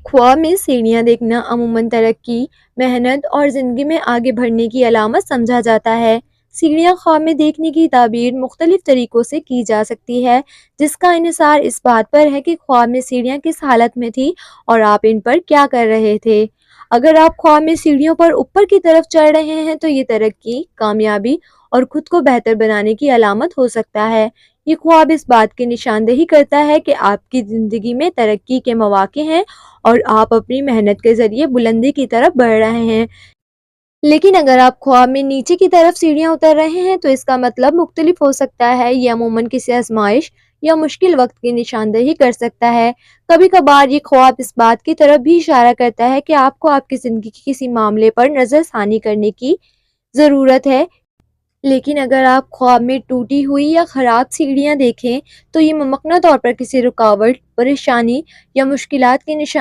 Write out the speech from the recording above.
ख्वाब में सीढ़ियाँ देखना अमूमन तरक्की, मेहनत और ज़िंदगी में आगे बढ़ने की अलामत समझा जाता है। सीढ़ियाँ ख्वाब में देखने की ताबीर मुख्तलिफ तरीक़ों से की जा सकती है, जिसका इन्हिसार इस बात पर है कि ख्वाब में सीढ़ियाँ किस हालत में थी और आप इन पर क्या कर रहे थे। अगर आप ख्वाब में सीढ़ियों पर ऊपर की तरफ चढ़ रहे हैं तो ये तरक्की, कामयाबी और खुद को बेहतर बनाने की अलामत हो सकता है। ये ख्वाब इस बात की निशानदेही करता है कि आपकी ज़िंदगी में तरक्की के मौक़े हैं और आप अपनी मेहनत के ज़रिए बुलंदी की तरफ बढ़ रहे हैं। लेकिन अगर आप ख्वाब में नीचे की तरफ सीढ़ियाँ उतर रहे हैं तो इसका मतलब मुख्तलिफ हो सकता है। ये अमूमन किसी आज़माइश या मुश्किल वक्त की निशानदेही कर सकता है। कभी कभार ये ख्वाब इस बात की तरफ भी इशारा करता है कि आपको आपकी ज़िंदगी के किसी मामले पर नज़रसानी करने की ज़रूरत है। लेकिन अगर आप ख्वाब में टूटी हुई या ख़राब सीढ़ियाँ देखें तो ये मुमकिन तौर पर किसी रुकावट, परेशानी या मुश्किलात की निशानी